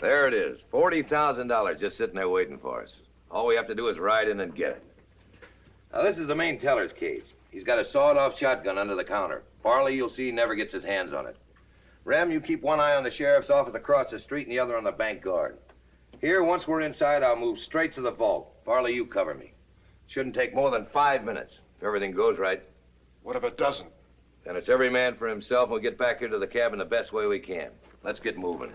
There it is. $40,000 just sitting there waiting for us. All we have to do is ride in and get it. Now, this is the main teller's cage. He's got a sawed-off shotgun under the counter. Farley, you'll see, never gets his hands on it. Rem, you keep one eye on the sheriff's office across the street and the other on the bank guard. Here, once we're inside, I'll move straight to the vault. Farley, you cover me. Shouldn't take more than 5 minutes, if everything goes right. What if it doesn't? Then it's every man for himself, and we'll get back here to the cabin the best way we can. Let's get moving.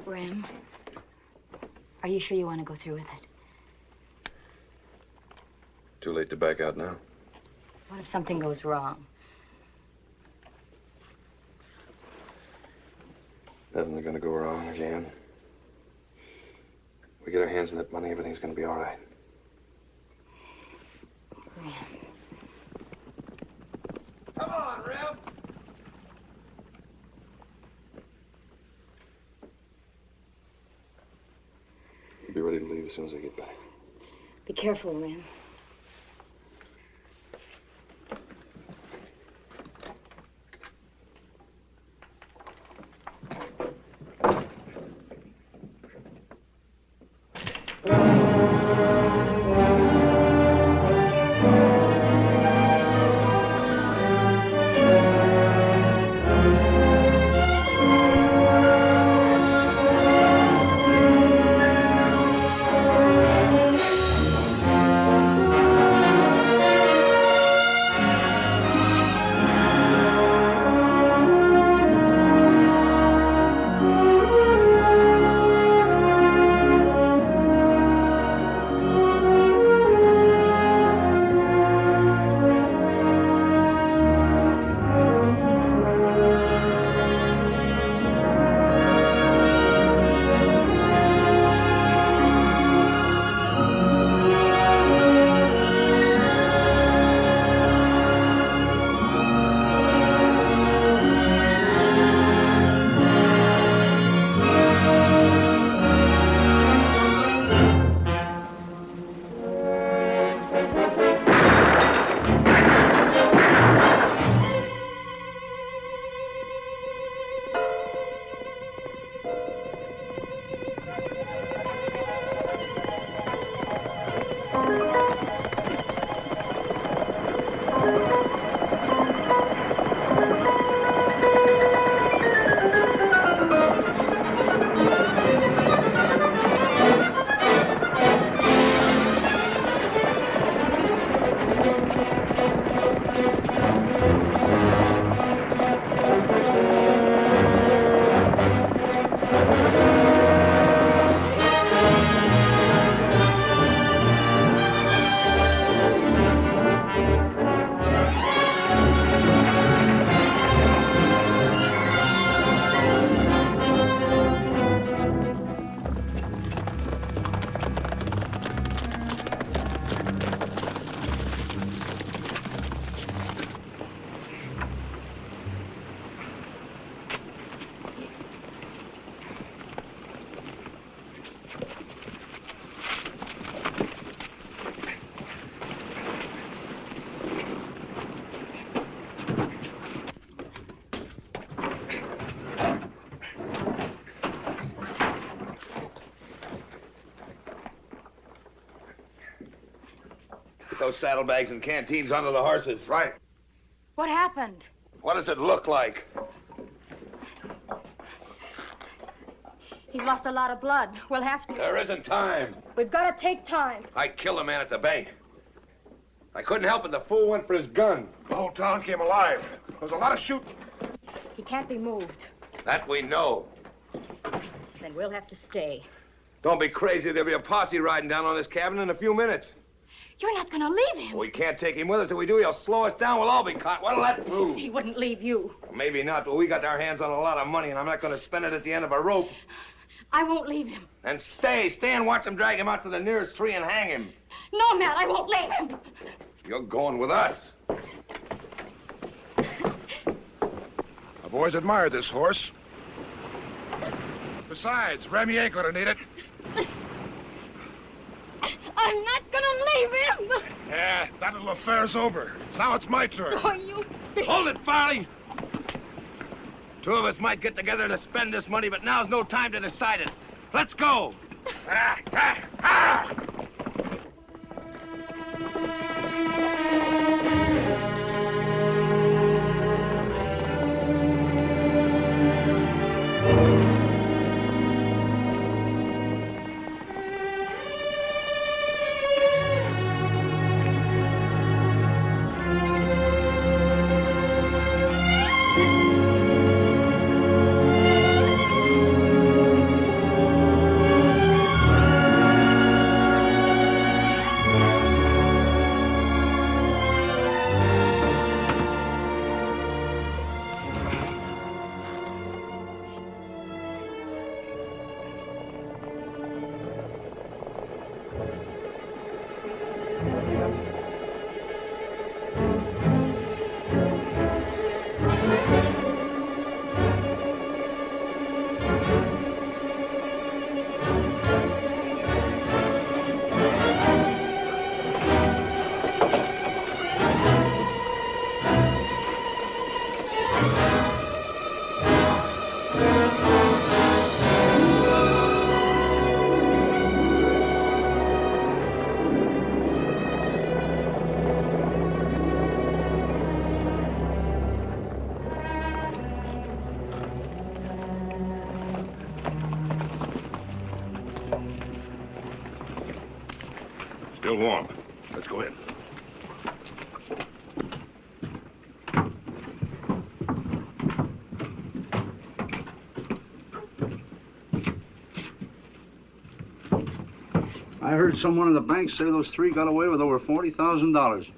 Rem, are you sure you want to go through with it? Too late to back out now. What if something goes wrong? Nothing's gonna go wrong, Jan. We get our hands on that money, everything's gonna be all right. Rem. Come on, Rem! I'll be ready to leave as soon as I get back. Be careful, Rem. Those saddlebags and canteens onto the horses. Right. What happened? What does it look like? He's lost a lot of blood. We'll have to... There isn't time. We've got to take time. I killed a man at the bank. I couldn't help it. The fool went for his gun. The whole town came alive. There was a lot of shooting. He can't be moved. That we know. Then we'll have to stay. Don't be crazy. There'll be a posse riding down on this cabin in a few minutes. You're not going to leave him. We can't take him with us. If we do, he'll slow us down. We'll all be caught. What'll that prove? He wouldn't leave you. Maybe not, but we got our hands on a lot of money, and I'm not going to spend it at the end of a rope. I won't leave him. And stay and watch them drag him out to the nearest tree and hang him. No, Matt, I won't leave him. You're going with us. The boys admired this horse. Besides, Remy ain't gonna need it. I I'm not gonna leave him. Yeah, that little affair's over. Now it's my turn. Oh, you big... Hold it, Farley! Two of us might get together to spend this money, but now's no time to decide it. Let's go! Ah, ah, ah! Still warm. Let's go in. I heard someone in the bank say those three got away with over $40,000.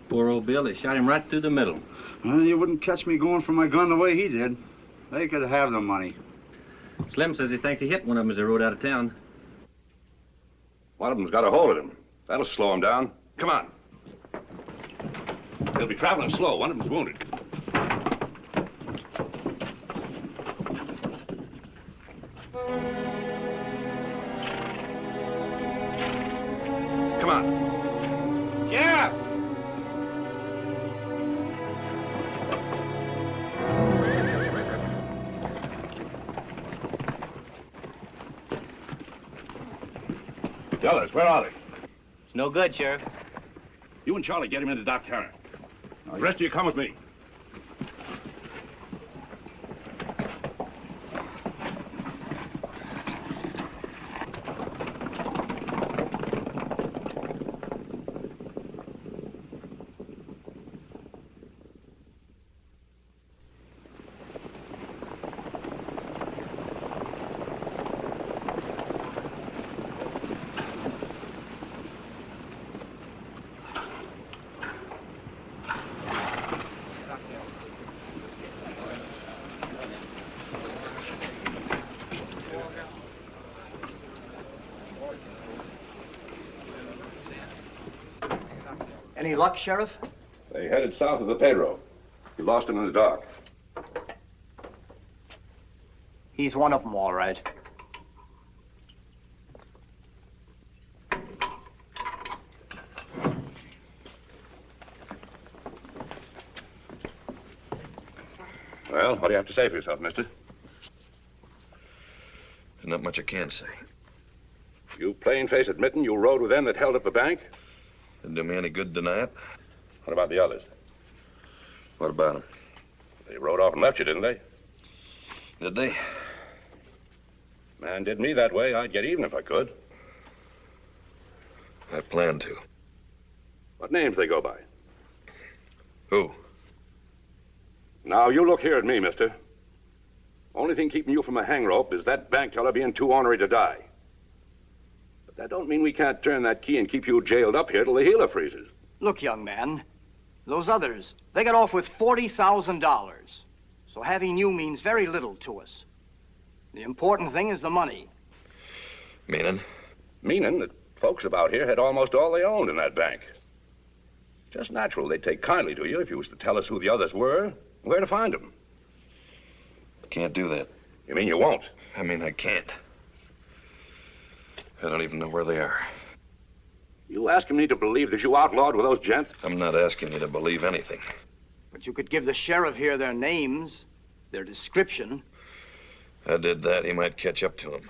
Poor old Bill, they shot him right through the middle. Well, you wouldn't catch me going for my gun the way he did. They could have the money. Slim says he thinks he hit one of them as they rode out of town. One of them's got a hold of him. That'll slow him down. Come on. They'll be traveling slow. One of them's wounded. Come on. Yeah! Tell us, where are they? It's no good, Sheriff. You and Charlie get him into Doc Tanner. The rest of you come with me. Any luck, Sheriff? They headed south of the Pedro. You lost him in the dark. He's one of them, all right. Well, what do you have to say for yourself, mister? There's not much I can say. You plain-faced admitting you rode with them that held up the bank? Didn't do me any good to deny it. What about the others? What about them? They rode off and left you, didn't they? Did they? Man did me that way. I'd get even if I could. I plan to. What names they go by? Who? Now, you look here at me, mister. Only thing keeping you from a hang rope is that bank teller being too ornery to die. But that don't mean we can't turn that key and keep you jailed up here till the healer freezes. Look, young man, those others, they got off with $40,000. So having you means very little to us. The important thing is the money. Meaning? Meaning that folks about here had almost all they owned in that bank. Just natural they'd take kindly to you if you was to tell us who the others were and where to find them. Can't do that. You mean you won't? I mean, I can't. I don't even know where they are. You asking me to believe that you outlawed with those gents? I'm not asking you to believe anything. But you could give the sheriff here their names, their description. If I did that, he might catch up to him.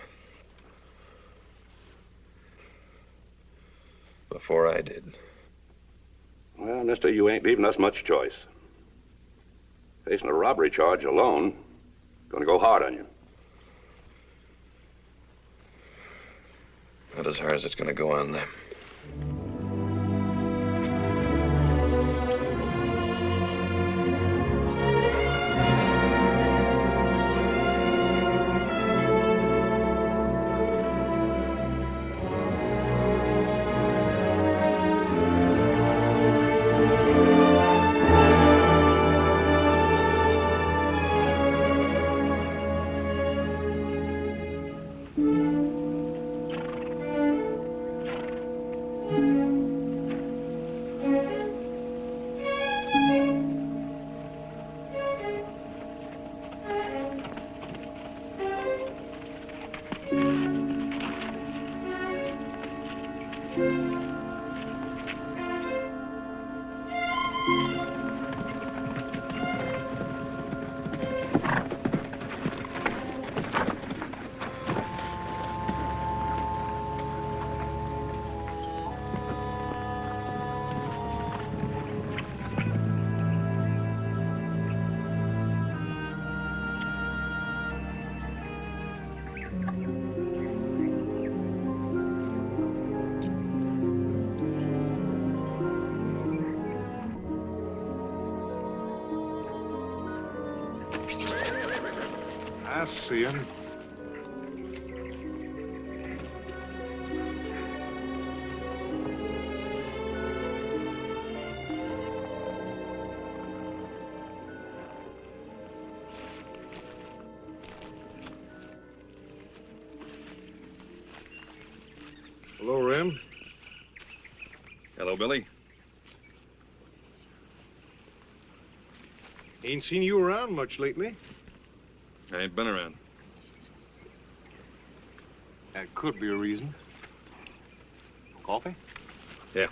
Before I did. Well, mister, you ain't leaving us much choice. Facing a robbery charge alone, gonna go hard on you. Not as hard as it's gonna go on them. I see him. Hello, Rem. Hello, Billy. Ain't seen you around much lately. I ain't been around. That could be a reason. Coffee? Yeah.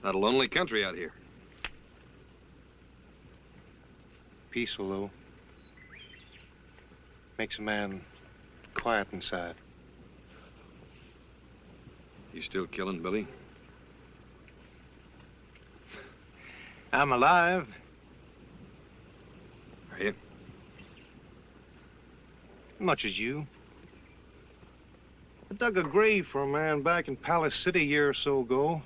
Not a lonely country out here. Peaceful, though. Makes a man quiet inside. You still killing, Billy? I'm alive. Are you? Much as you. I dug a grave for a man back in Palace City a year or so ago.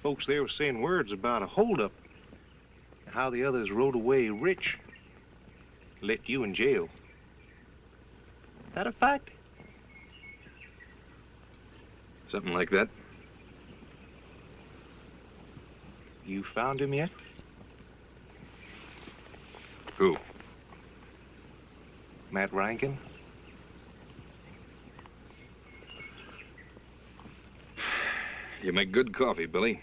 Folks there were saying words about a holdup. And how the others rode away rich. Left you in jail. That a fact? Something like that. You found him yet? Who? Matt Rankin? You make good coffee, Billy.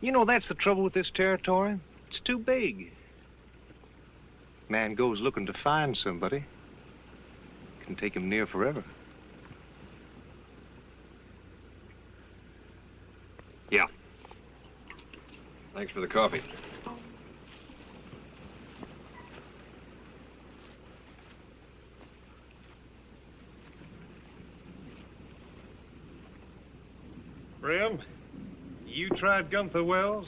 You know, that's the trouble with this territory. It's too big. Man goes looking to find somebody. Can take him near forever. Yeah. Thanks for the coffee. Rem, you tried Gunther Wells?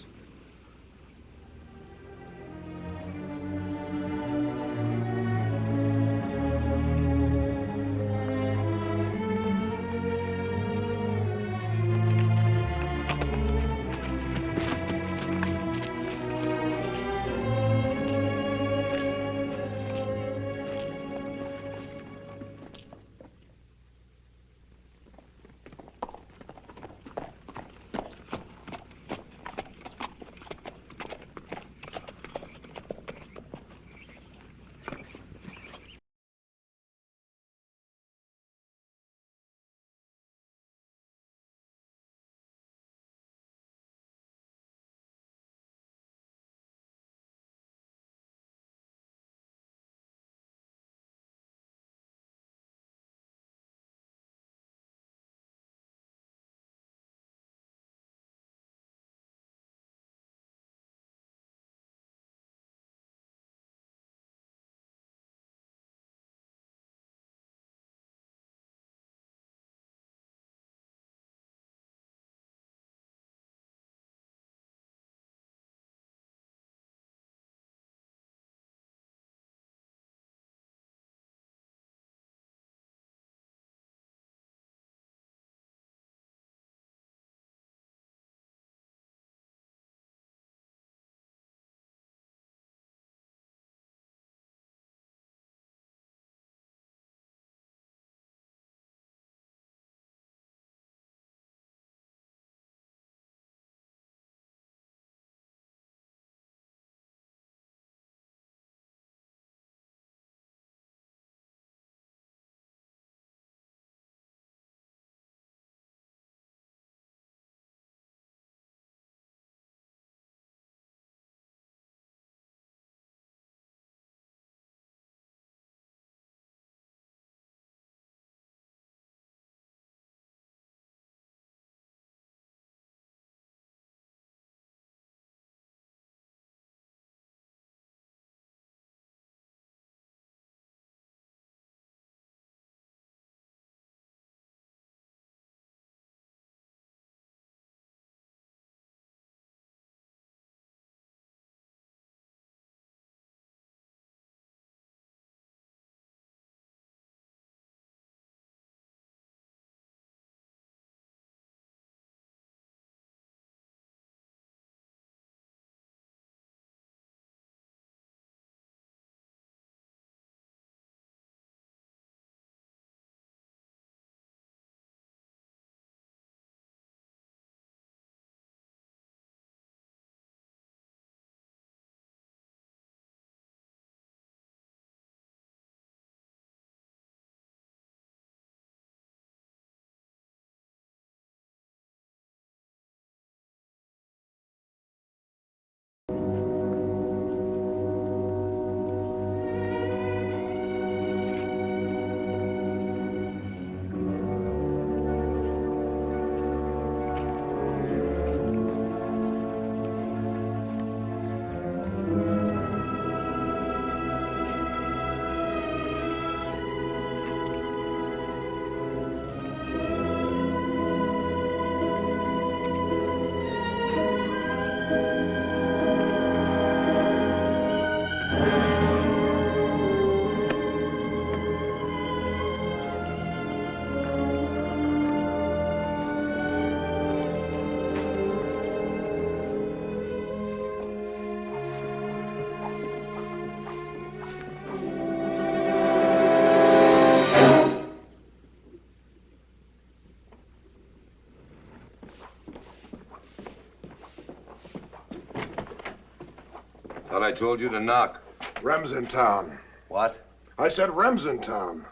told you to knock. Rem's in town. What? I said Rem's in town.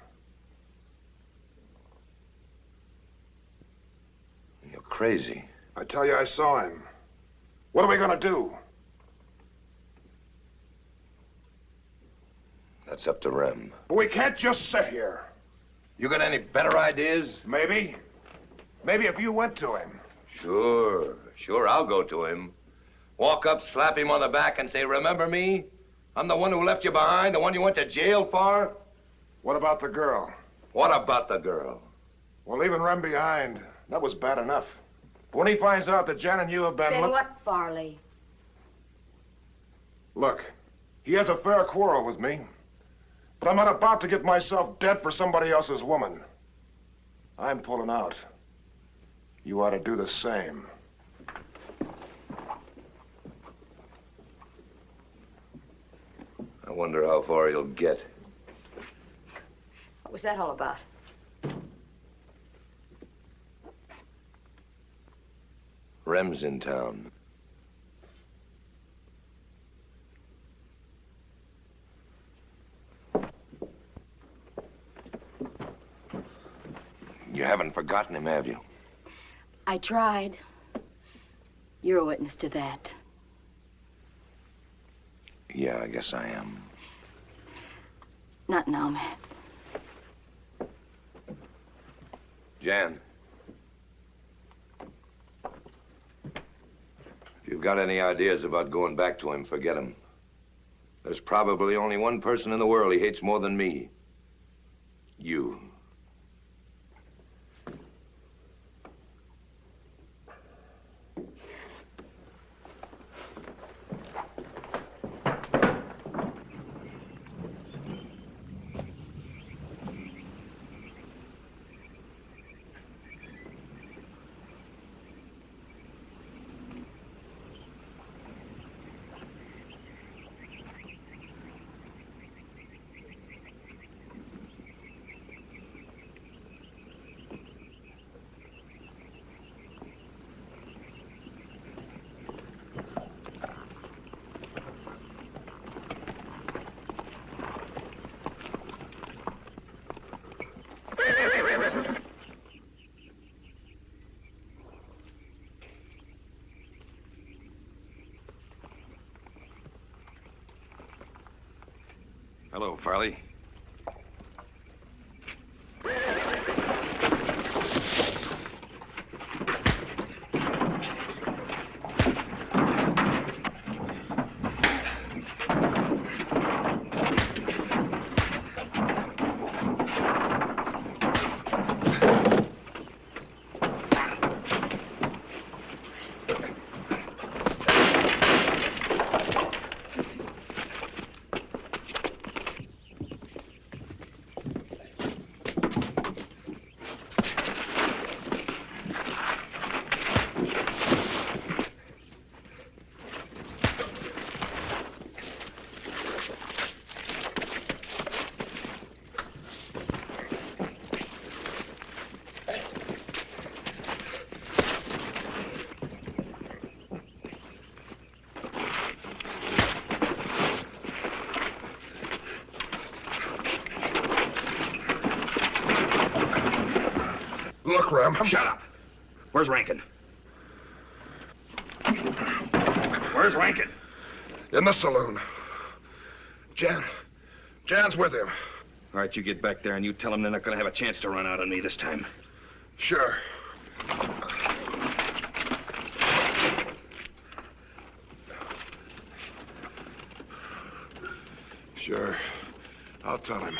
You're crazy. I tell you, I saw him. What are we gonna do? That's up to Rem. But we can't just sit here. You got any better ideas? Maybe. Maybe if you went to him. Sure, I'll go to him. Walk up, slap him on the back, and say, remember me? I'm the one who left you behind, the one you went to jail for? What about the girl? What about the girl? Well, leaving Rem behind, that was bad enough. But when he finds out that Jan and you have been... Then what, Farley? Look, he has a fair quarrel with me. But I'm not about to get myself dead for somebody else's woman. I'm pulling out. You ought to do the same. I wonder how far you'll get. What was that all about? Rem's in town. You haven't forgotten him, have you? I tried. You're a witness to that. Yeah, I guess I am. Not now, Matt. Jan. If you've got any ideas about going back to him, forget him. There's probably only one person in the world he hates more than me. You. Hello, Farley. Look, Rem. Shut up. Where's Rankin? Where's Rankin? In the saloon. Jan's with him. All right, you get back there and you tell them they're not going to have a chance to run out on me this time. Sure. Sure. I'll tell him.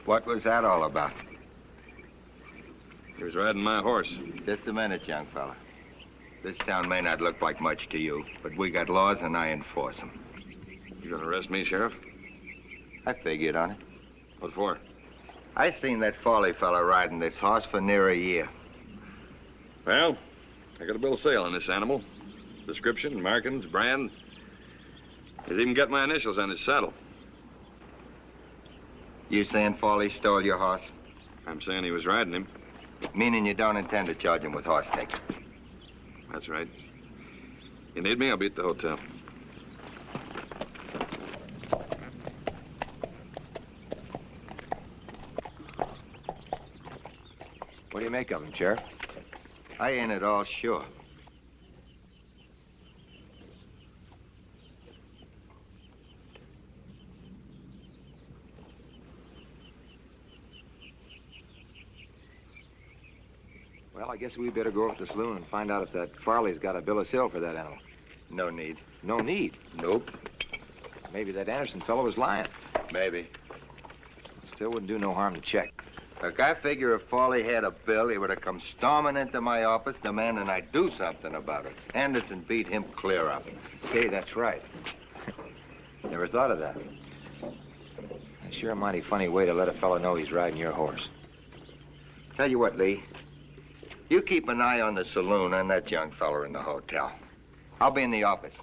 What was that all about? He was riding my horse. Just a minute, young fella. This town may not look like much to you, but we got laws and I enforce them. You gonna arrest me, Sheriff? I figured on it. What for? I seen that Farley fella riding this horse for near a year. Well, I got a bill of sale on this animal. Description, markings, brand. He's even got my initials on his saddle. You saying Farley stole your horse? I'm saying he was riding him. Meaning you don't intend to charge him with horse taking? That's right. You need me? I'll be at the hotel. What do you make of him, Sheriff? I ain't at all sure. Well, I guess we better go up to the saloon and find out if that Farley's got a bill of sale for that animal. No need. No need? Nope. Maybe that Anderson fellow was lying. Maybe. Still wouldn't do no harm to check. Look, I figure if Farley had a bill, he would have come storming into my office demanding I do something about it. Anderson beat him clear up. Say, that's right. Never thought of that. That's sure a mighty funny way to let a fellow know he's riding your horse. Tell you what, Lee. You keep an eye on the saloon and that young fella in the hotel. I'll be in the office.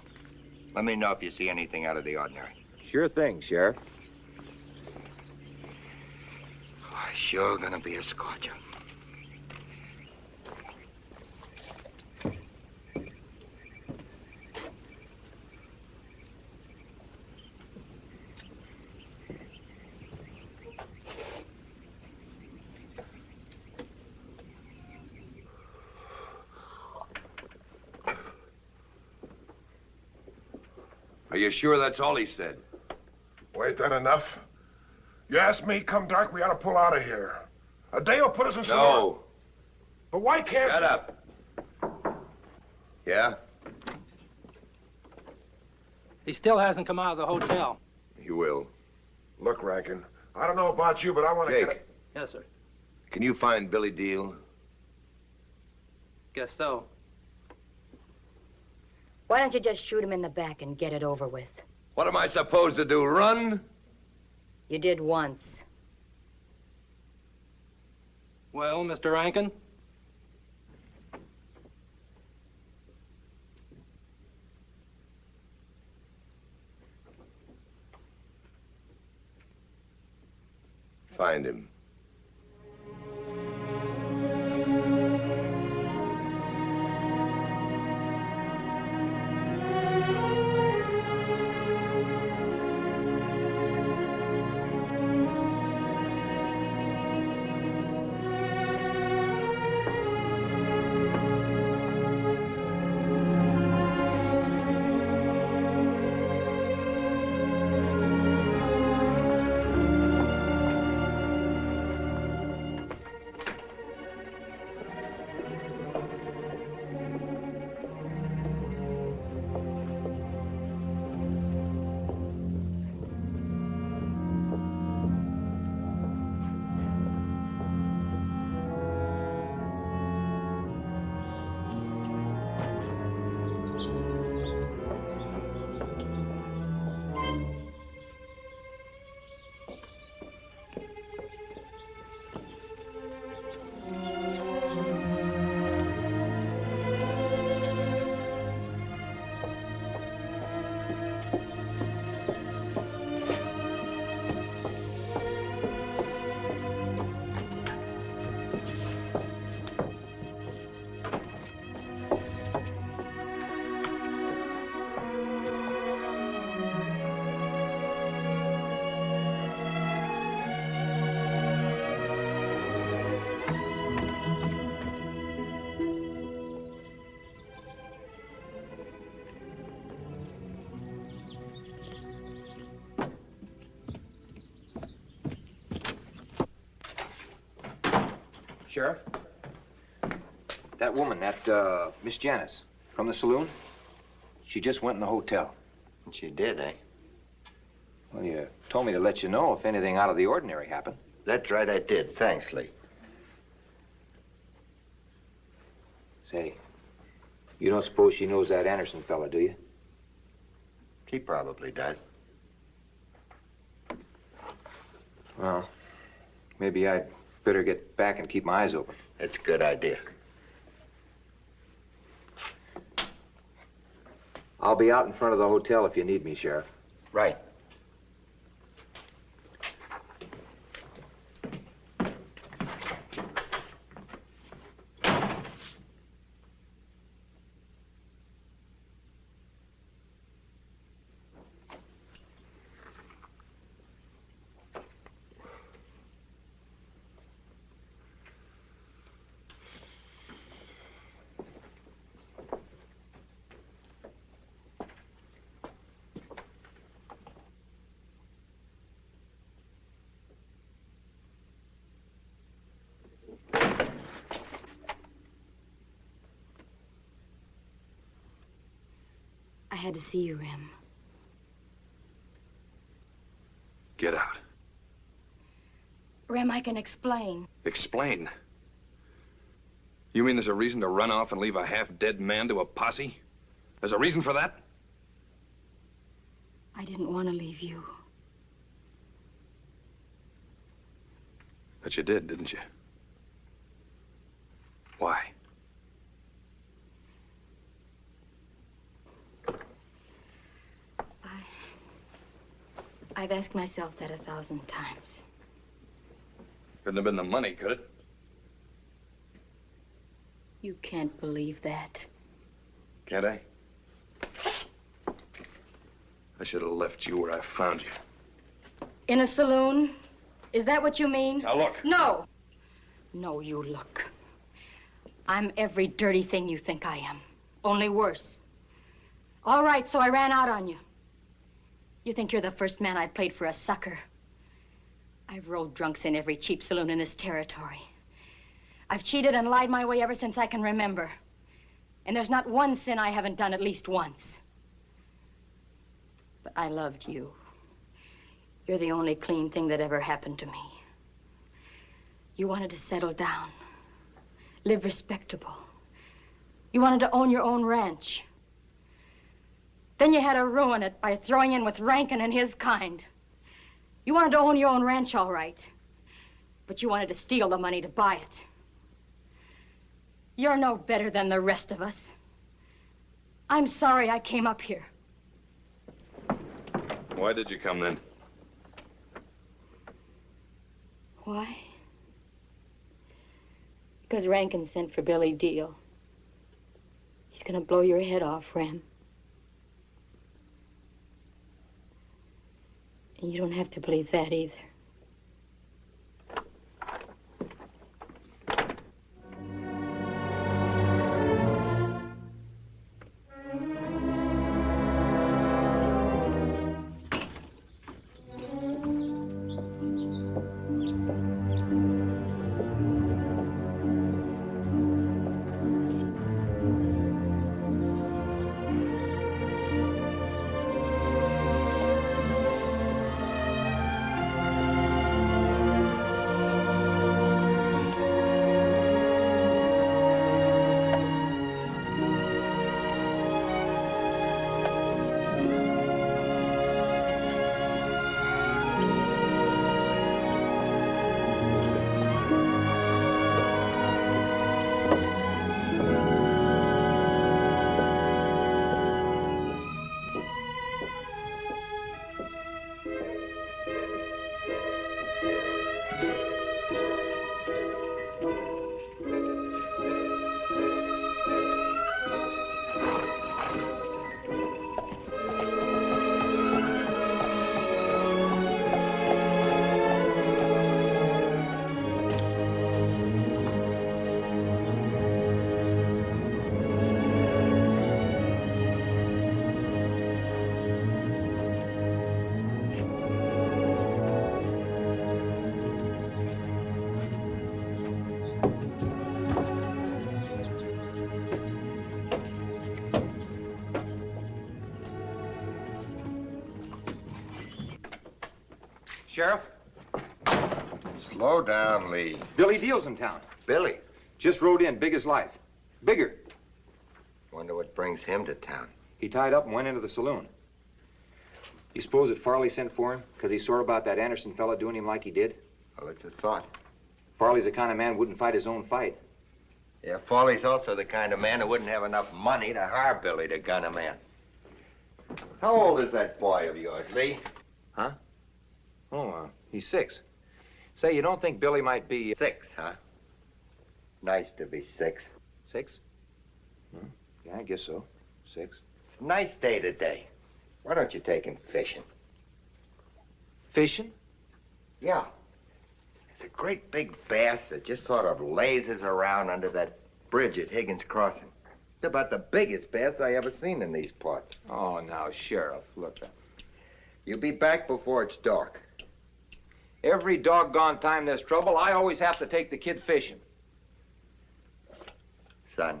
Let me know if you see anything out of the ordinary. Sure thing, Sheriff. Oh, sure gonna be a scorcher. Are you sure that's all he said? Wait, that enough? You asked me, come dark, we ought to pull out of here. A day will put us in some... No. But why can't... Shut up. Yeah? He still hasn't come out of the hotel. He will. Look, Rankin, I don't know about you, but I want to Jake. get... Yes, sir. Can you find Billy Deal? Guess so. Why don't you just shoot him in the back and get it over with? What am I supposed to do, run? You did once. Well, Mr. Rankin? Find him. Sheriff? That woman, that, Miss Janice, from the saloon, she just went in the hotel. She did, eh? Well, you told me to let you know if anything out of the ordinary happened. That's right, I did. Thanks, Lee. Say, you don't suppose she knows that Anderson fella, do you? He probably does. Well, maybe I'd better get back and keep my eyes open. It's a good idea. I'll be out in front of the hotel if you need me, Sheriff. Right. I had to see you, Rem. Get out. Rem, I can explain. Explain. You mean there's a reason to run off and leave a half-dead man to a posse? There's a reason for that? I didn't want to leave you. But you did, didn't you? Why? I've asked myself that 1,000 times. Couldn't have been the money, could it? You can't believe that. Can't I? I should have left you where I found you. In a saloon? Is that what you mean? Now look. No. No, you look. I'm every dirty thing you think I am. Only worse. All right, so I ran out on you. You think you're the first man I played for a sucker. I've rolled drunks in every cheap saloon in this territory. I've cheated and lied my way ever since I can remember. And there's not one sin I haven't done at least once. But I loved you. You're the only clean thing that ever happened to me. You wanted to settle down, live respectable. You wanted to own your own ranch. Then you had to ruin it by throwing in with Rankin and his kind. You wanted to own your own ranch, all right. But you wanted to steal the money to buy it. You're no better than the rest of us. I'm sorry I came up here. Why did you come then? Why? Because Rankin sent for Billy Deal. He's gonna blow your head off, Rem. And you don't have to believe that either. Sheriff? Slow down, Lee. Billy Deal's in town. Billy? Just rode in, big as life. Bigger. Wonder what brings him to town. He tied up and went into the saloon. You suppose that Farley sent for him because he's sore about that Anderson fella doing him like he did? Well, it's a thought. Farley's the kind of man who wouldn't fight his own fight. Yeah, Farley's also the kind of man who wouldn't have enough money to hire Billy to gun a man. How old is that boy of yours, Lee? Huh? Oh, he's 6. Say, you don't think Billy might be... 6, huh? Nice to be 6. 6? Yeah, I guess so. 6. It's a nice day today. Why don't you take him fishing? Fishing? Yeah. It's a great big bass that just sort of lazes around under that bridge at Higgins Crossing. It's about the biggest bass I ever seen in these parts. Oh, now, Sheriff, look. You'll be back before it's dark. Every doggone time there's trouble, I always have to take the kid fishing. Son,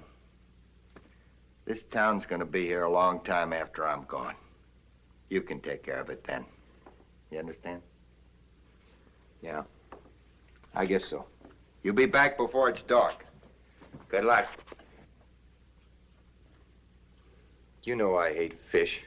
this town's gonna be here a long time after I'm gone. You can take care of it then. You understand? Yeah, I guess so. You'll be back before it's dark. Good luck. You know I hate fish.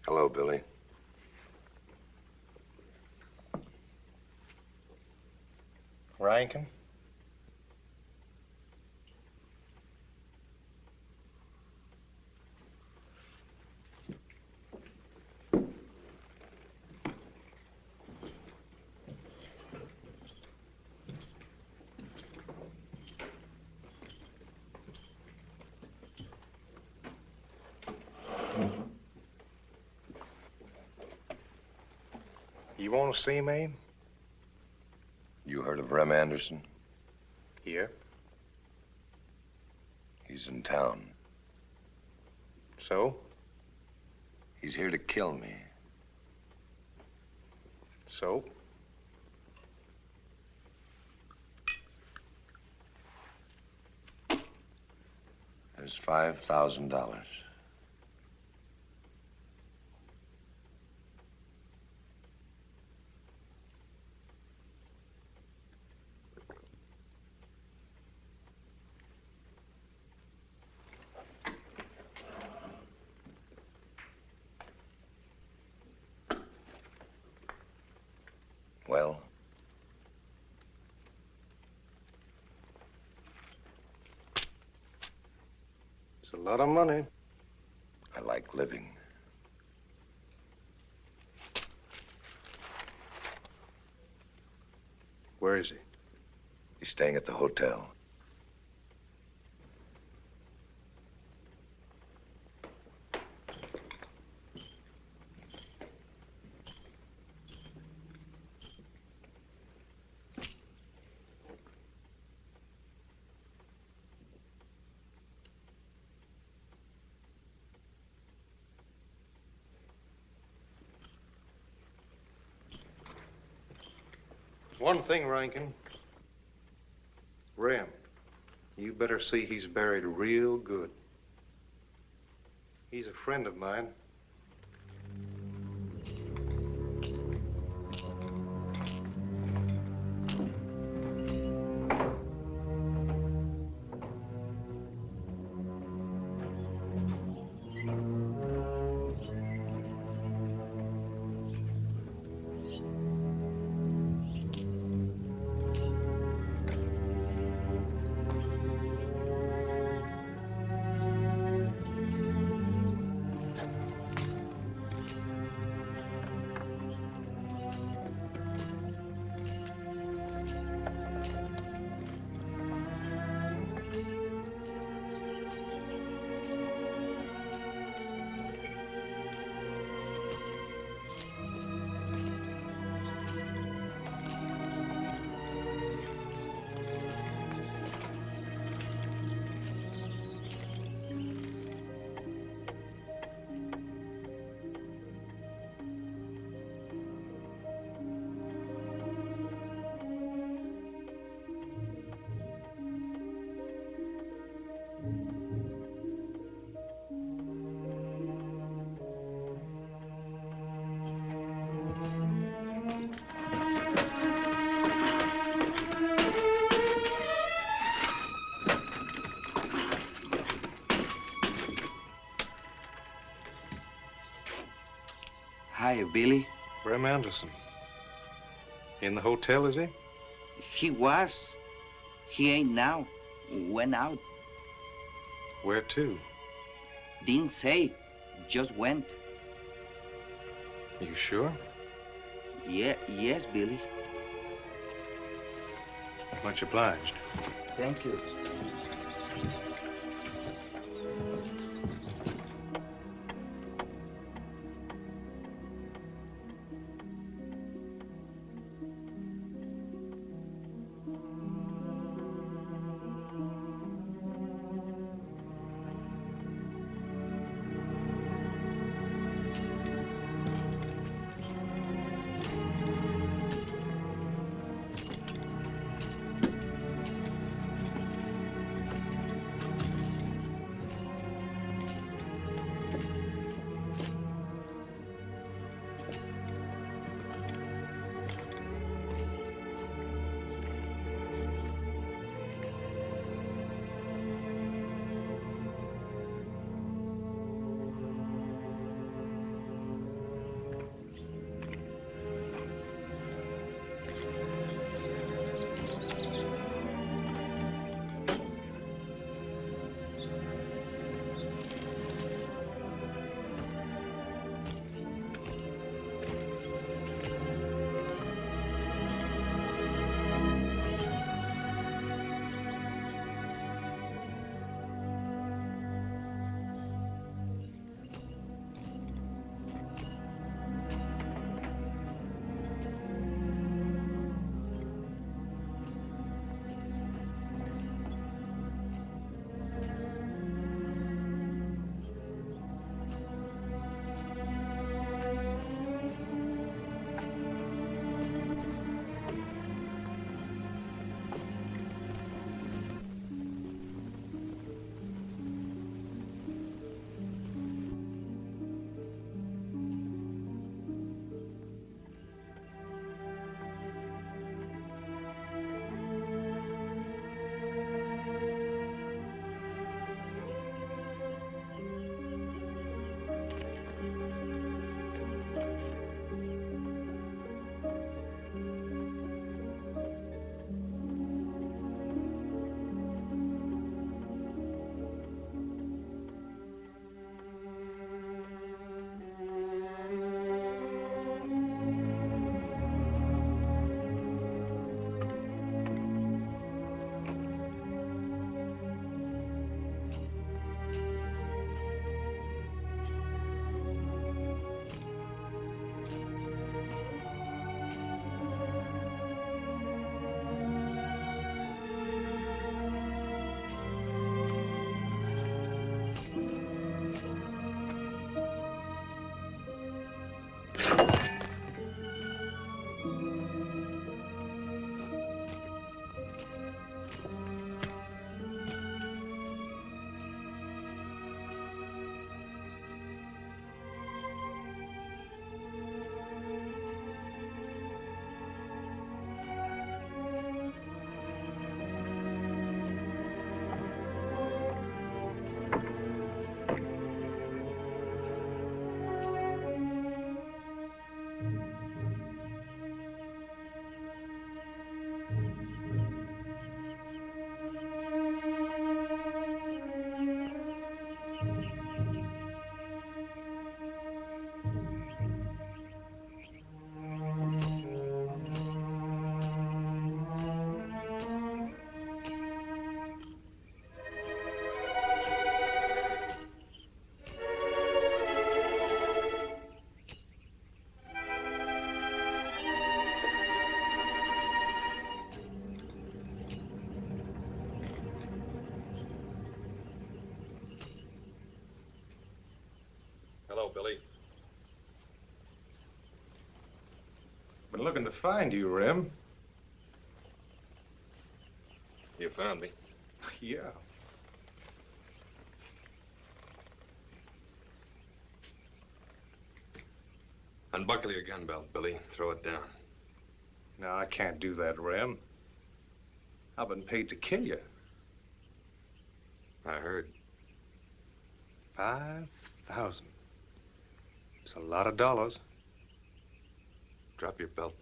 Hello, Billy. Rankin? You want to see me? You heard of Rem Anderson? Yeah. He's in town. So? He's here to kill me. So? There's $5,000. Well? It's a lot of money. I like living. Where is he? He's staying at the hotel. One thing, Rankin. Rem, you better see he's buried real good. He's a friend of mine. Billy? Rem Anderson. In the hotel, is he? He was. He ain't now. Went out. Where to? Didn't say. Just went. You sure? Yes, Billy. Much obliged. Thank you. Hello, Billy. Been looking to find you, Rem. You found me. Yeah. Unbuckle your gun belt, Billy. Throw it down. No, I can't do that, Rem. I've been paid to kill you. I heard. 5,000. It's a lot of dollars. Drop your belt.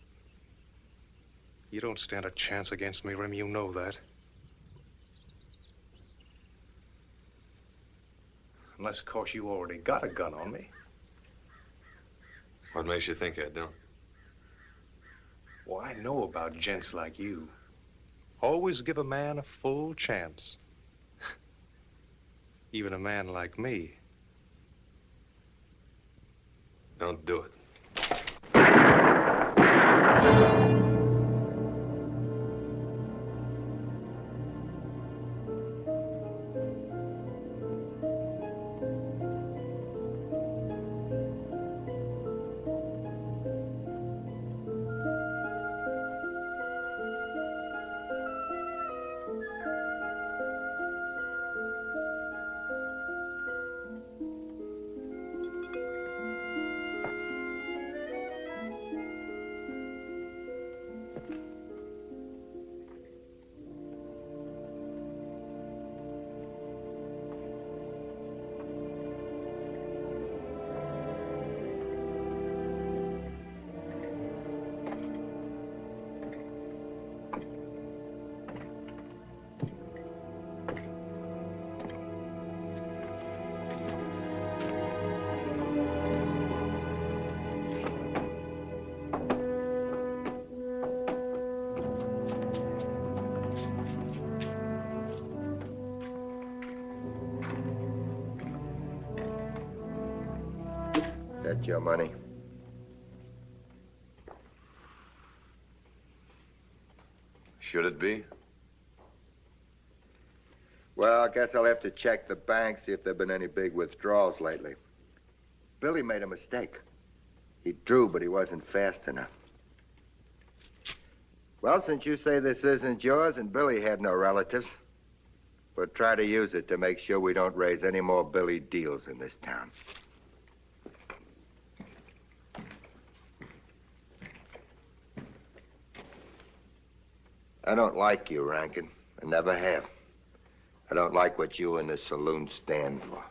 You don't stand a chance against me, Rem. You know that. Unless, of course, you already got a gun on me. What makes you think I don't? Well, I know about gents like you. Always give a man a full chance. Even a man like me. Don't do it. That's your money. Should it be? Well, I guess I'll have to check the bank, see if there have been any big withdrawals lately. Billy made a mistake. He drew, but he wasn't fast enough. Well, since you say this isn't yours and Billy had no relatives, we'll try to use it to make sure we don't raise any more Billy deals in this town. I don't like you, Rankin. I never have. I don't like what you and the saloon stand for.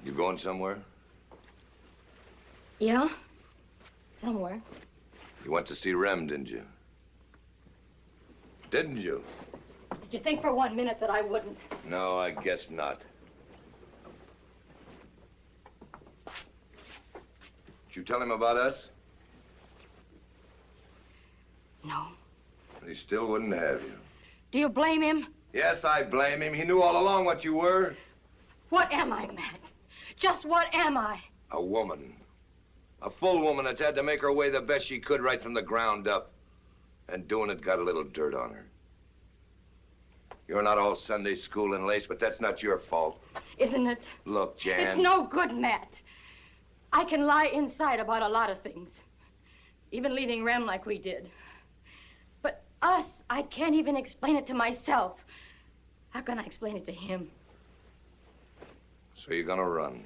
You going somewhere? Yeah? Somewhere. You went to see Rem, didn't you? Didn't you? Did you think for 1 minute that I wouldn't? No, I guess not. Did you tell him about us? No. He still wouldn't have you. Do you blame him? Yes, I blame him. He knew all along what you were. What am I, Matt? Just what am I? A woman. A full woman that's had to make her way the best she could right from the ground up. And doing it got a little dirt on her. You're not all Sunday school and lace, but that's not your fault. Isn't it? Look, Jan. It's no good, Matt. I can lie inside about a lot of things. Even leaving Rem like we did. But us, I can't even explain it to myself. How can I explain it to him? So you're gonna run.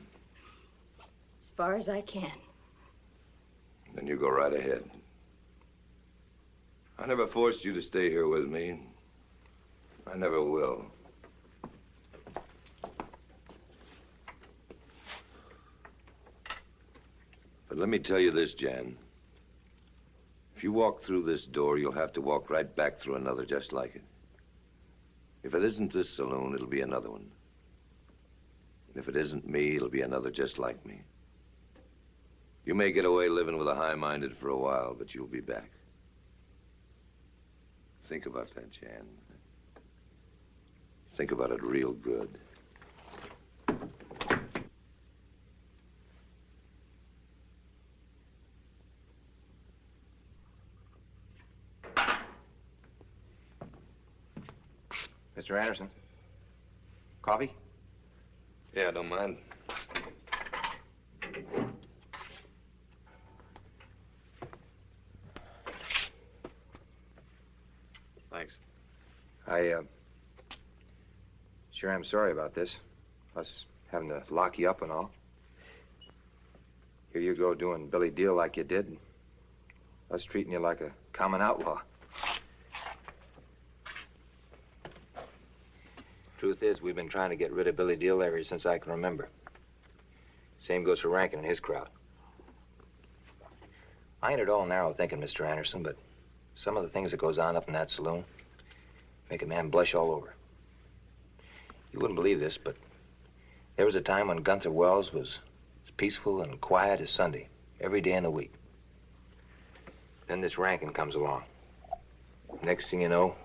As far as I can. Then you go right ahead. I never forced you to stay here with me. I never will. But let me tell you this, Jan. If you walk through this door, you'll have to walk right back through another just like it. If it isn't this saloon, it'll be another one. And if it isn't me, it'll be another just like me. You may get away living with a high-minded for a while, but you'll be back. Think about that, Jan. Think about it real good. Mr. Anderson, coffee? Yeah, don't mind. Thanks. I sure am sorry about this. Us having to lock you up and all. Here you go doing Billy Deal like you did. Us treating you like a common outlaw. Truth is, we've been trying to get rid of Billy Deal ever since I can remember. Same goes for Rankin and his crowd. I ain't at all narrow thinking, Mr. Anderson, but some of the things that goes on up in that saloon make a man blush all over. You wouldn't believe this, but there was a time when Gunther Wells was as peaceful and quiet as Sunday, every day in the week. Then this Rankin comes along. Next thing you know,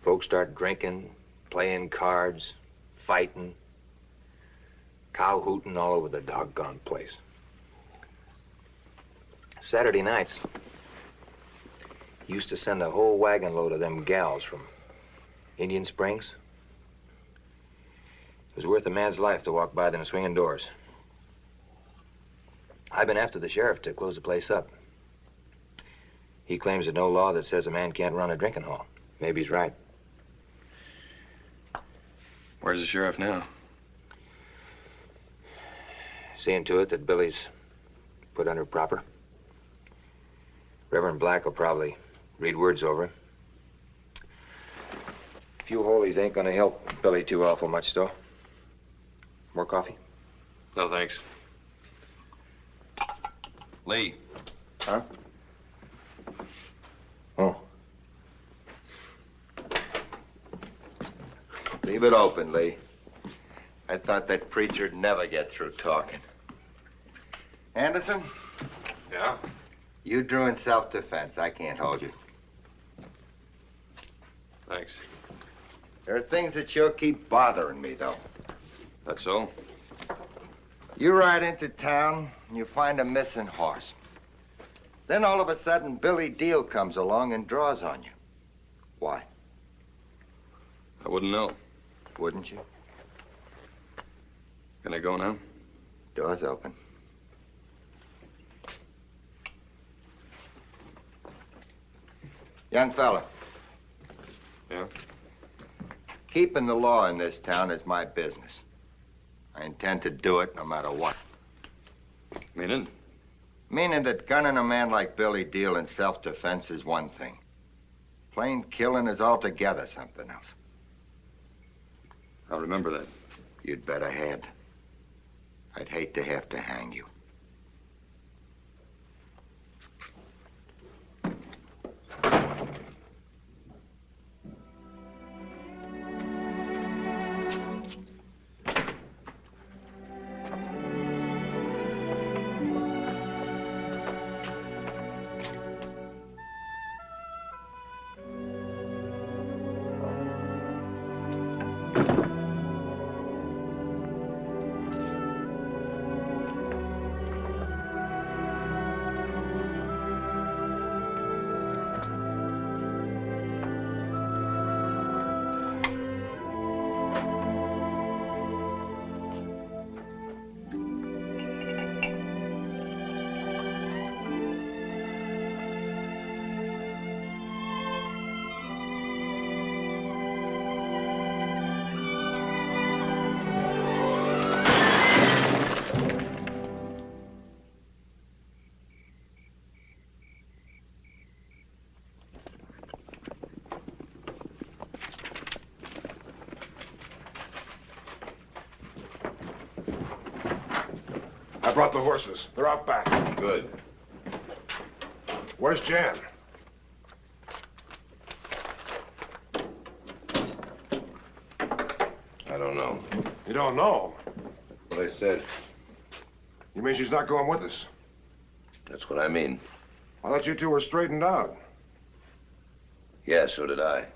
folks start drinking, playing cards, fighting, cow-hooting all over the doggone place. Saturday nights, used to send a whole wagon load of them gals from Indian Springs. It was worth a man's life to walk by them swinging doors. I've been after the sheriff to close the place up. He claims there's no law that says a man can't run a drinking hall. Maybe he's right. Where's the sheriff now? Seeing to it that Billy's put under proper. Reverend Black will probably read words over him. A few holies ain't gonna help Billy too awful much, though. More coffee? No, thanks. Lee. Huh? Oh. Leave it open, Lee. I thought that preacher'd never get through talking. Anderson? Yeah? You drew in self-defense. I can't hold you. Thanks. There are things that sure keep bothering me, though. That's so? You ride into town, and you find a missing horse. Then all of a sudden, Billy Deal comes along and draws on you. Why? I wouldn't know. Wouldn't you? Can I go now? Door's open. Young fella. Yeah? Keeping the law in this town is my business. I intend to do it no matter what. Meaning? Meaning that gunning a man like Billy Deal in self-defense is one thing. Plain killing is altogether something else. I'll remember that. You'd better had. I'd hate to have to hang you. I brought the horses. They're out back. Good. Where's Jan? I don't know. You don't know? What I said. You mean she's not going with us? That's what I mean. I thought you two were straightened out. Yeah, so did I.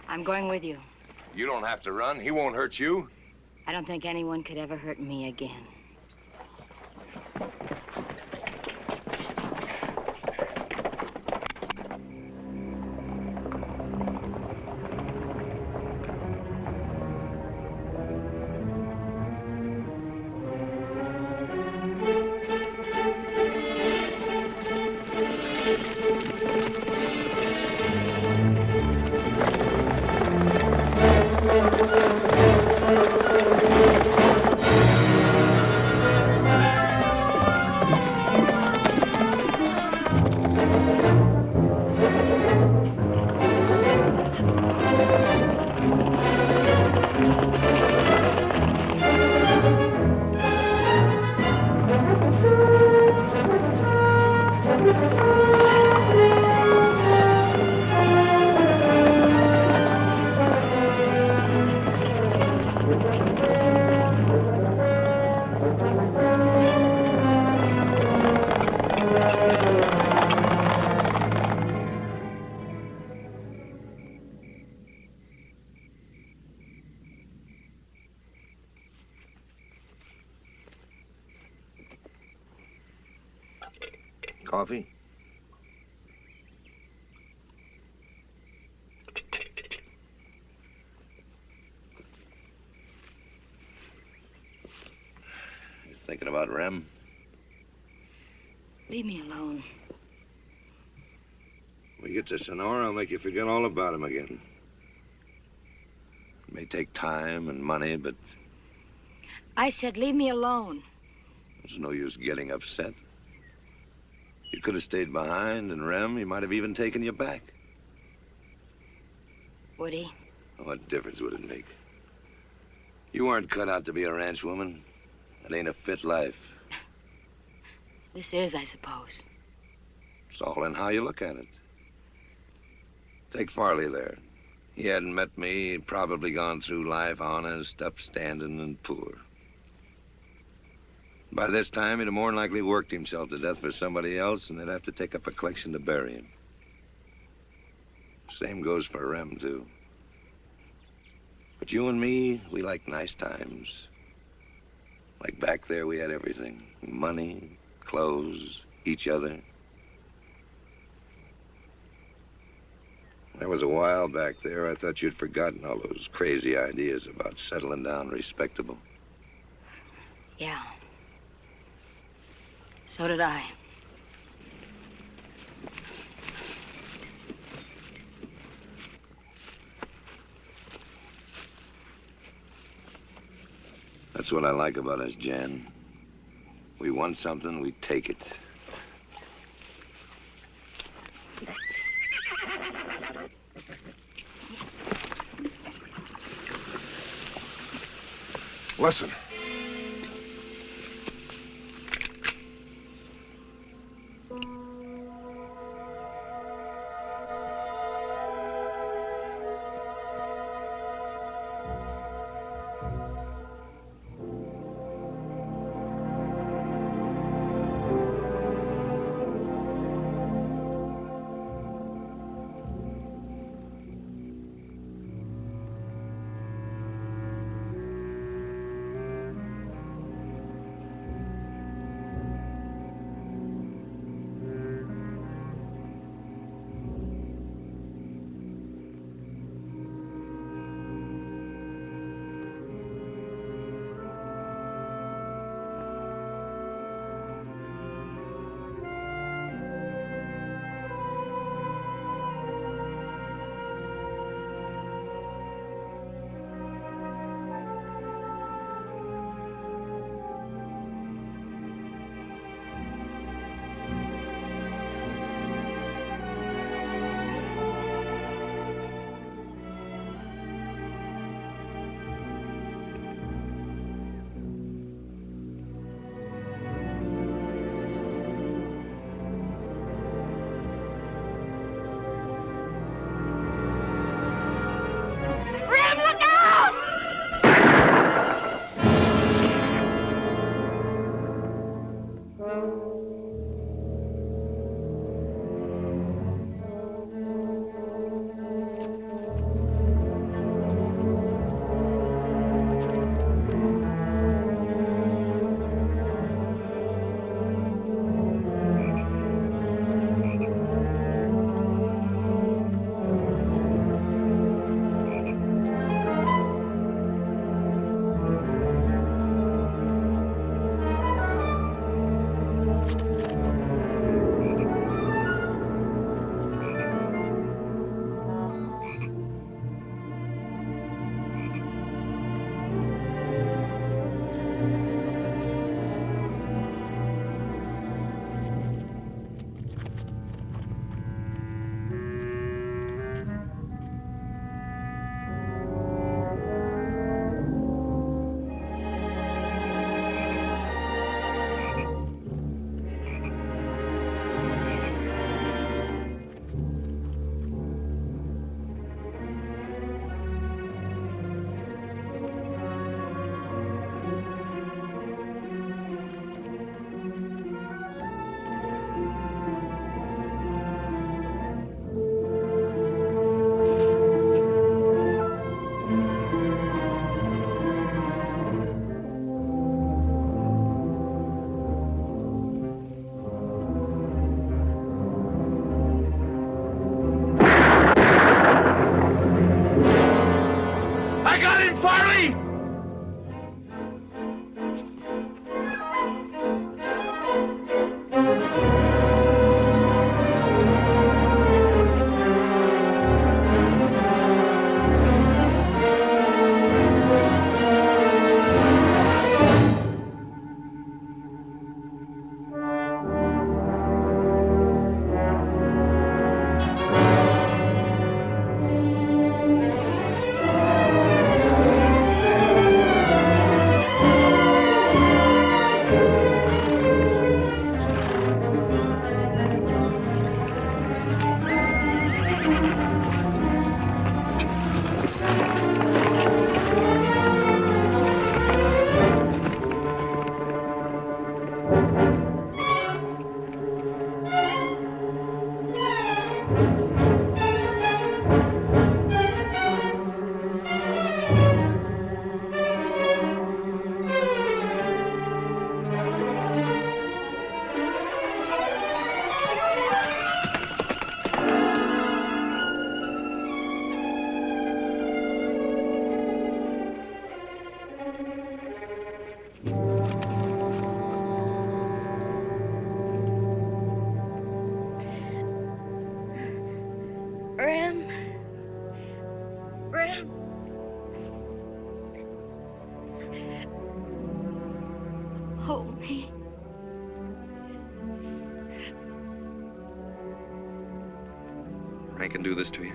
I'm going with you. You don't have to run. He won't hurt you. I don't think anyone could ever hurt me again. Coffee? You thinking about Rem? Leave me alone. When we get to Sonora, I'll make you forget all about him again. It may take time and money, but I said leave me alone. there's no use getting upset. You could have stayed behind, and Rem, he might have even taken you back. Would he? What difference would it make? You weren't cut out to be a ranch woman. It ain't a fit life. This is, I suppose. It's all in how you look at it. Take Farley there. He hadn't met me, he'd probably gone through life honest, upstanding, and poor. By this time, he'd have more than likely worked himself to death for somebody else, and they'd have to take up a collection to bury him. Same goes for Rem, too. But you and me, we like nice times. Like back there, we had everything. Money, clothes, each other. There was a while back there, I thought you'd forgotten all those crazy ideas about settling down respectable. Yeah. So did I. That's what I like about us, Jan. We want something, we take it. Listen. make him do this to you?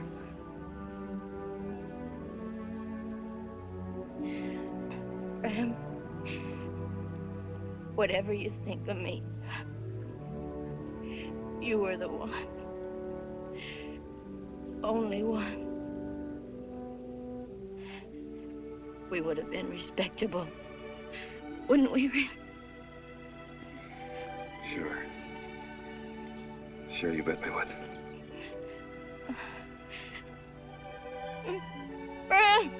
Ram, whatever you think of me, you were the one. Only one. We would have been respectable, wouldn't we, Ram? Sure. Sure, you bet we would. Ram!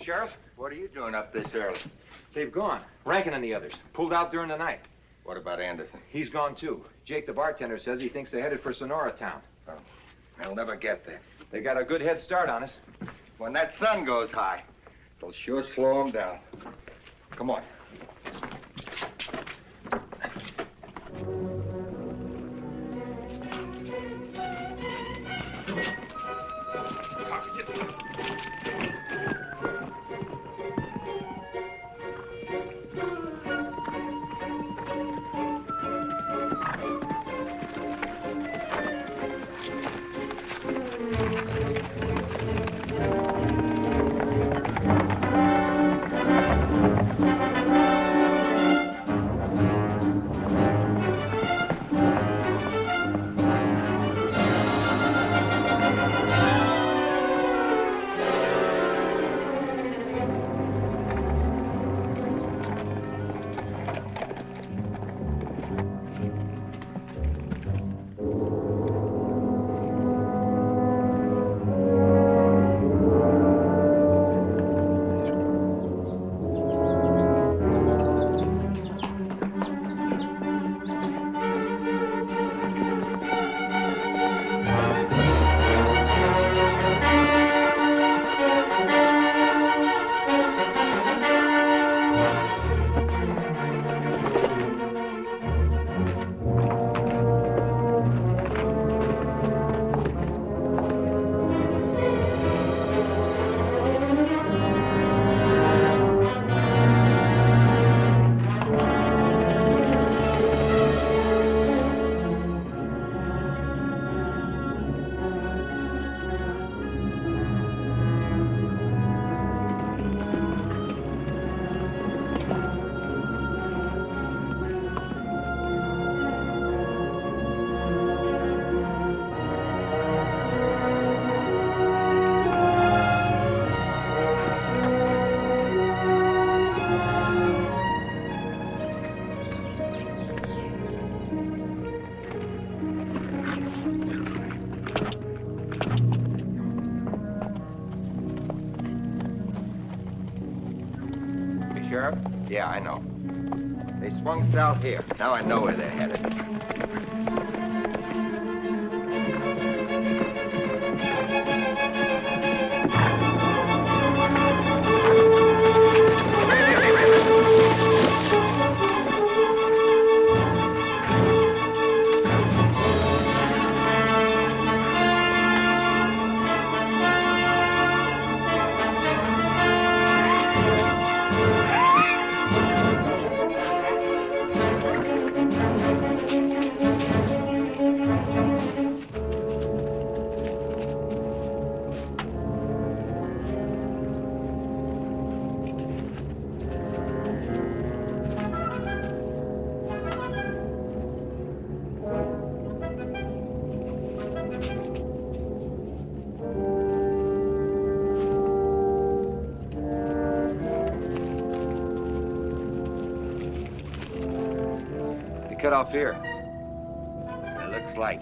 Sheriff? What are you doing up this early? They've gone. Rankin and the others. Pulled out during the night. What about Anderson? He's gone, too. Jake, the bartender, says he thinks they're headed for Sonora Town. Oh, they'll never get there. They got a good head start on us. When that sun goes high, it'll sure slow them down. Come on. Sheriff? Yeah, I know. They swung south here. Now I know where they're headed. Cut off here. It looks like.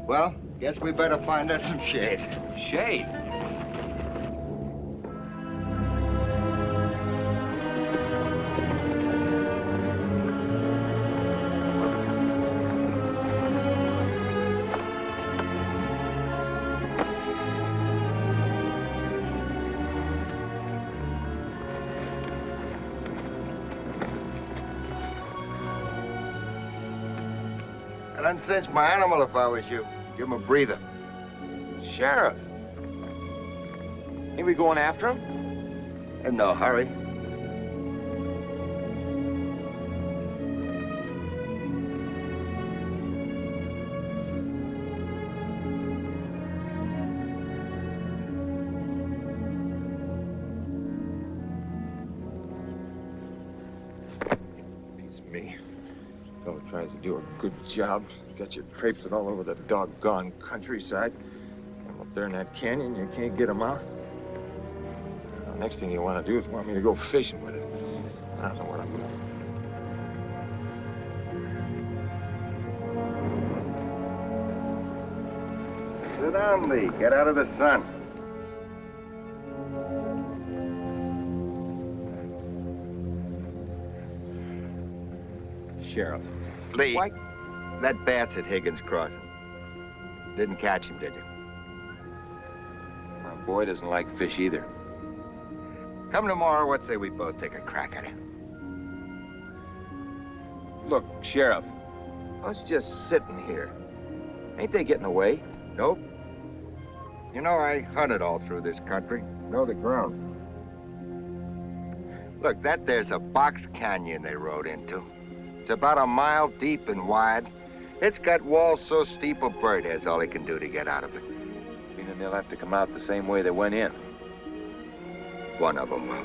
Well, guess we better find us some shade. Shade? uncinch my animal if I was you. Give him a breather. Sheriff. Ain't we going after him? In no hurry. Beats me. Fellow tries to do a good job. Got you traipsing all over the doggone countryside. I'm up there in that canyon, you can't get him out. The next thing you want to do is want me to go fishing with it. I don't know what I'm doing. Sit down, Lee. Get out of the sun. Sheriff. Lee, that bass at Higgins Crossing. Didn't catch him, did you? My boy doesn't like fish either. Come tomorrow, what say we both take a crack at it? Look, Sheriff, us just sitting here. Ain't they getting away? Nope. You know, I hunted all through this country. Know the ground. Look, that there's a box canyon they rode into. It's about a mile deep and wide. It's got walls so steep a bird has all he can do to get out of it. Meaning they'll have to come out the same way they went in. One of them will.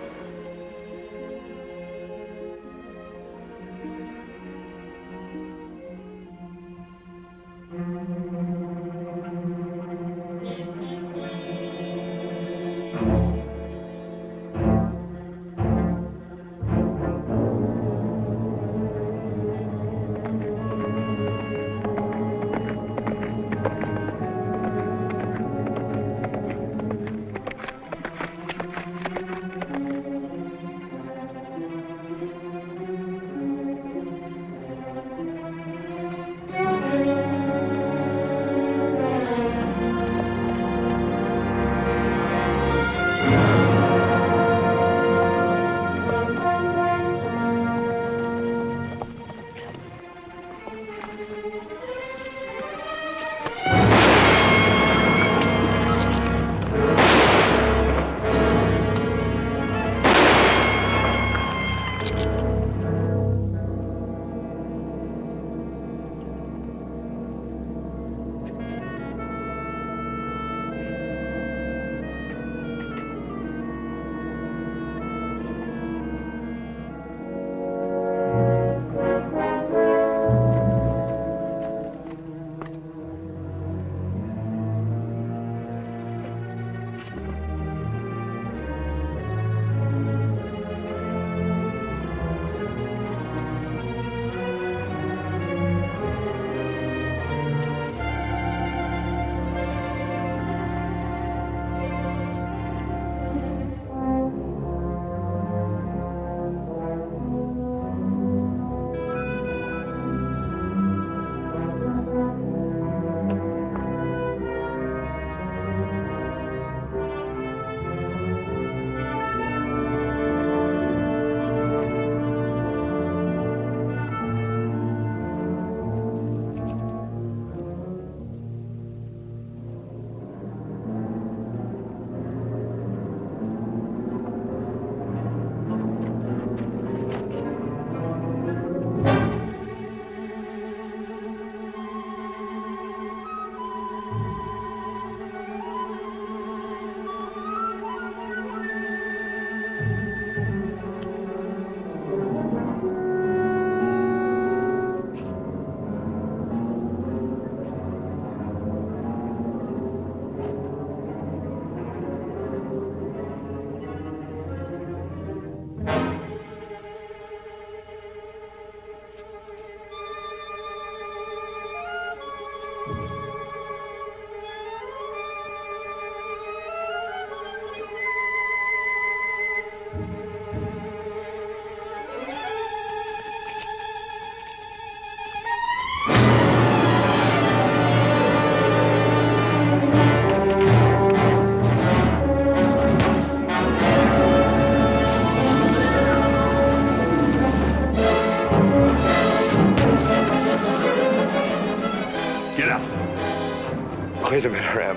Wait a minute, Ram.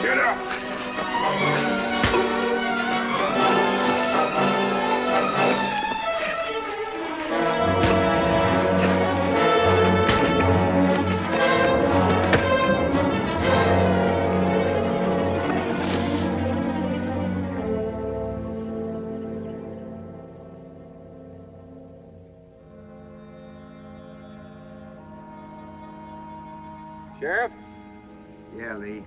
Get up! Sheriff? Yeah, Lee.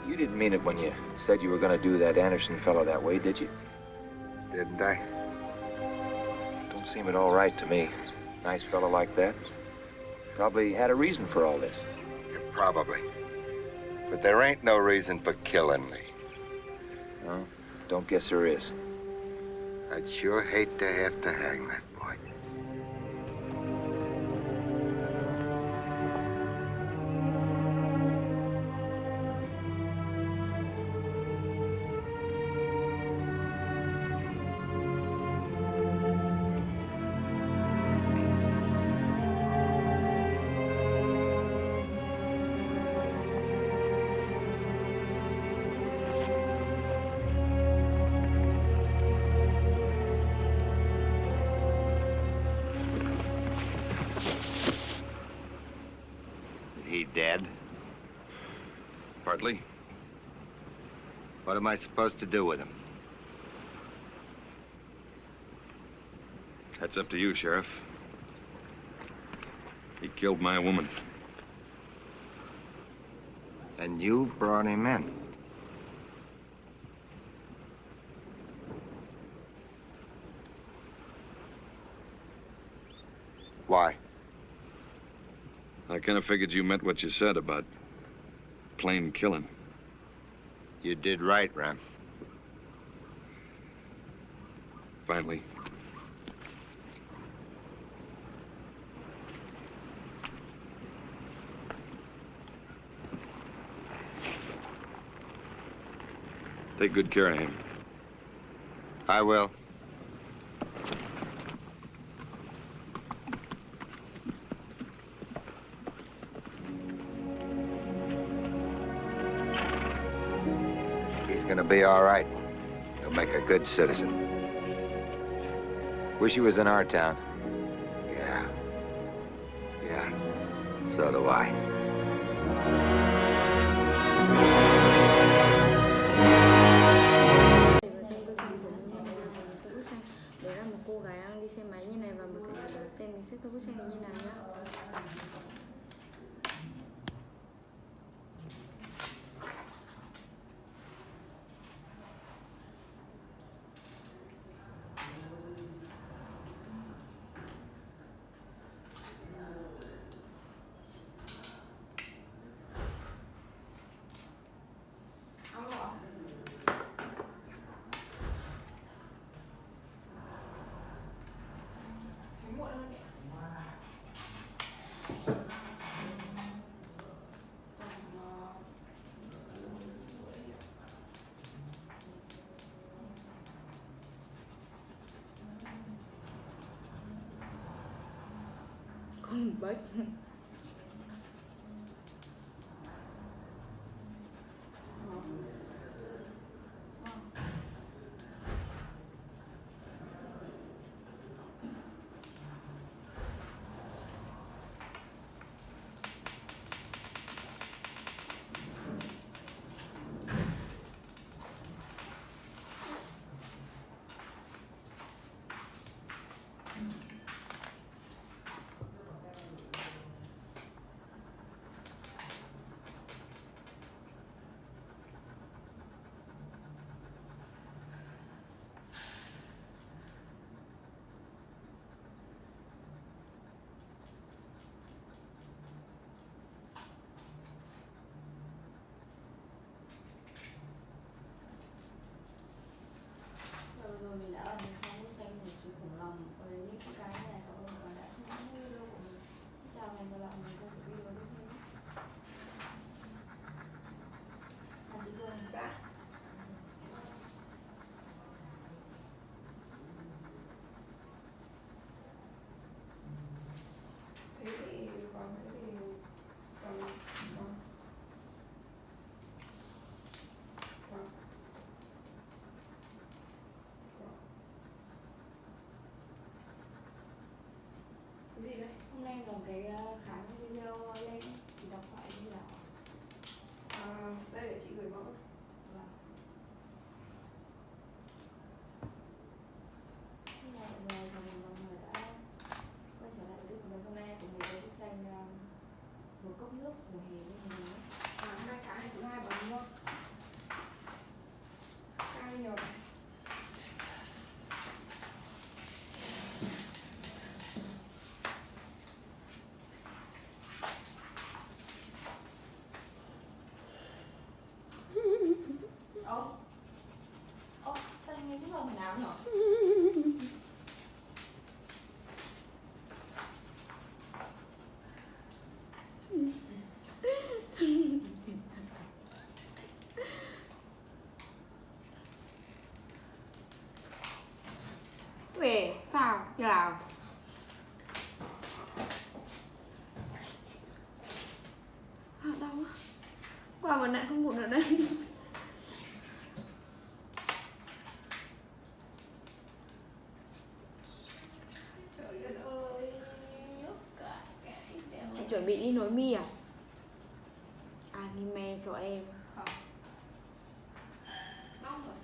You didn't mean it when you said you were going to do that Anderson fellow that way, did you? Didn't I? Don't seem at all right to me. Nice fellow like that. Probably had a reason for all this. Yeah, probably. But there ain't no reason for killing me. No, don't guess there is. I'd sure hate to have to hang that boy. He dead? Partly. What am I supposed to do with him? That's up to you, Sheriff. He killed my woman. And you brought him in. Why? I kind of figured you meant what you said about plain killing. You did right, Ram. Finally. Take good care of him. I will. He's gonna be all right. He'll make a good citizen. Wish he was in our town. Yeah. Yeah. So do I. Để ra một cô gái đang đi xe máy như này và một cái xem mình xếp cái bức tranh như này nhá. Con bớt. Hai cái này thứ hai bán đúng không? Sai nhiều. Tay nghe cái giọng nào nhở? Về sao? Như nào? Đau quá. Qua một nạn không một ở đây. Trời đất ơi. Chị chuẩn bị đi nối mi à? Anime cho em. Không. Nóng rồi.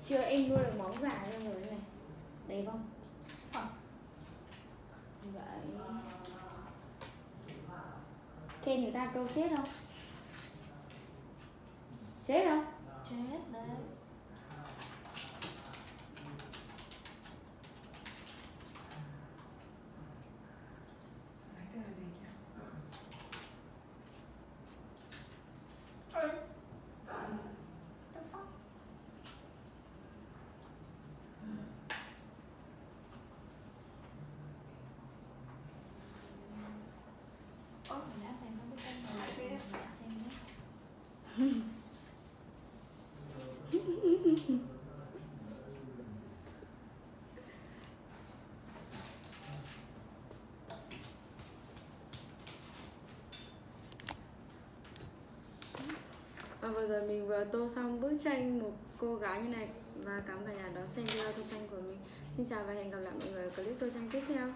Chưa em nuôi được móng giả cho rồi này. Đẹp không? Không. Vậy khen người ta câu chết không? Chết không? Chết đấy. Cái là gì nhỉ? Vừa rồi mình vừa tô xong bức tranh một cô gái như này. Và cảm ơn cả nhà đón xem video tô tranh của mình. Xin chào và hẹn gặp lại mọi người ở clip tô tranh tiếp theo.